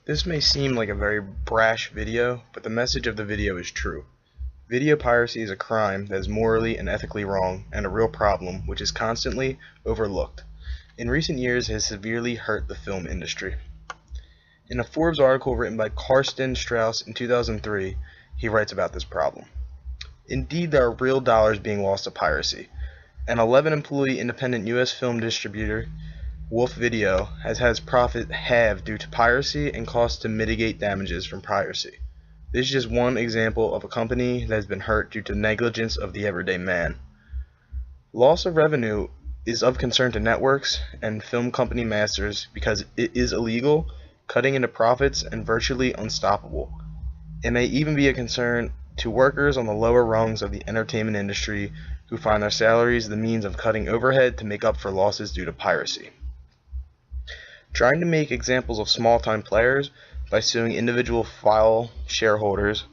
This may seem like a very brash video, but the message of the video is true. Video piracy is a crime that is morally and ethically wrong and a real problem which is constantly overlooked. In recent years, it has severely hurt the film industry. In a Forbes article written by Karsten Strauss in 2003, he writes about this problem. Indeed, there are real dollars being lost to piracy. An 11-employee independent U.S. film distributor, Wolf Video, has had its profit halved due to piracy and costs to mitigate damages from piracy. This is just one example of a company that has been hurt due to negligence of the everyday man. Loss of revenue is of concern to networks and film company masters because it is illegal, cutting into profits, and virtually unstoppable. It may even be a concern to workers on the lower rungs of the entertainment industry who find their salaries the means of cutting overhead to make up for losses due to piracy. Trying to make examples of small-time players by suing individual file shareholders,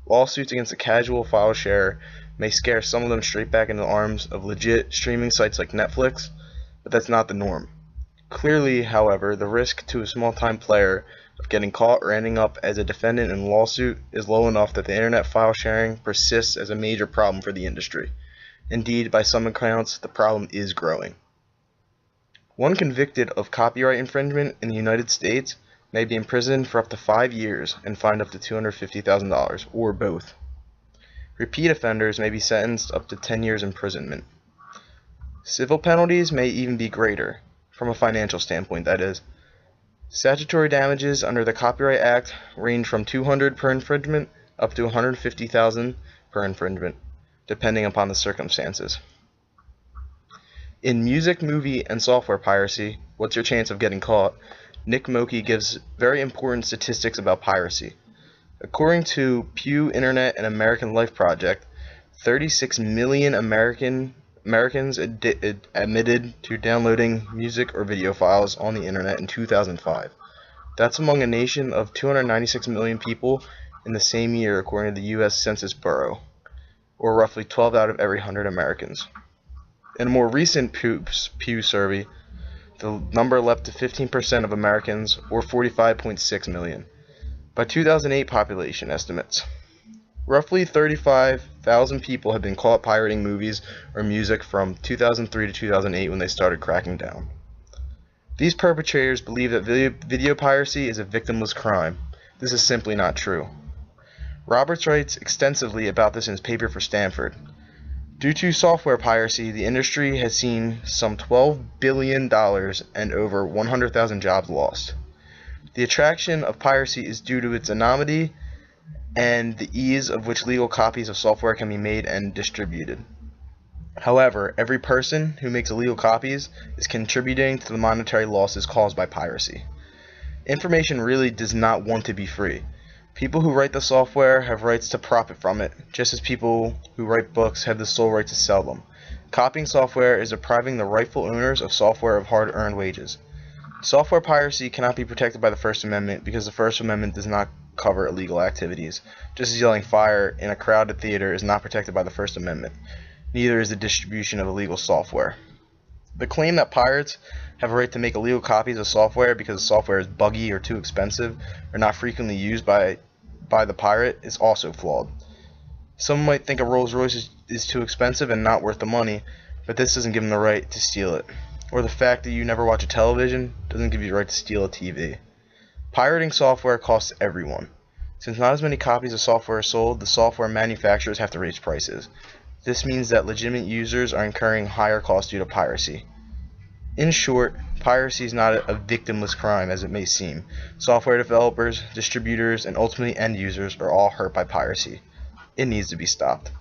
lawsuits against a casual file share may scare some of them straight back into the arms of legit streaming sites like Netflix, but that's not the norm. Clearly, however, the risk to a small-time player of getting caught or ending up as a defendant in a lawsuit is low enough that the internet file sharing persists as a major problem for the industry. Indeed, by some accounts, the problem is growing. One convicted of copyright infringement in the United States may be imprisoned for up to 5 years and fined up to $250,000, or both. Repeat offenders may be sentenced up to 10 years imprisonment. Civil penalties may even be greater, from a financial standpoint that is. Statutory damages under the Copyright Act range from $200,000 per infringement up to $150,000 per infringement, depending upon the circumstances. In music, movie, and software piracy, what's your chance of getting caught? Nick Moki gives very important statistics about piracy. According to Pew Internet and American Life Project, 36 million Americans admitted to downloading music or video files on the internet in 2005. That's among a nation of 296 million people in the same year, according to the U.S. Census Bureau, or roughly 12 out of every 100 Americans. In a more recent Pew survey, the number leapt to 15% of Americans, or 45.6 million, by 2008 population estimates. Roughly 35,000 people have been caught pirating movies or music from 2003 to 2008 when they started cracking down. These perpetrators believe that video piracy is a victimless crime. This is simply not true. Roberts writes extensively about this in his paper for Stanford. Due to software piracy, the industry has seen some $12 billion and over 100,000 jobs lost. The attraction of piracy is due to its anonymity and the ease of which legal copies of software can be made and distributed. However, every person who makes illegal copies is contributing to the monetary losses caused by piracy. Information really does not want to be free. People who write the software have rights to profit from it, just as people who write books have the sole right to sell them. Copying software is depriving the rightful owners of software of hard-earned wages. Software piracy cannot be protected by the First Amendment because the First Amendment does not cover illegal activities, just as yelling fire in a crowded theater is not protected by the First Amendment. Neither is the distribution of illegal software. The claim that pirates have a right to make illegal copies of software because the software is buggy or too expensive or not frequently used by the pirate is also flawed. Some might think a Rolls-Royce is too expensive and not worth the money, but this doesn't give them the right to steal it. Or the fact that you never watch a television doesn't give you the right to steal a TV. Pirating software costs everyone. Since not as many copies of software are sold, the software manufacturers have to raise prices. This means that legitimate users are incurring higher costs due to piracy. In short, piracy is not a victimless crime as it may seem. Software developers, distributors, and ultimately end users are all hurt by piracy. It needs to be stopped.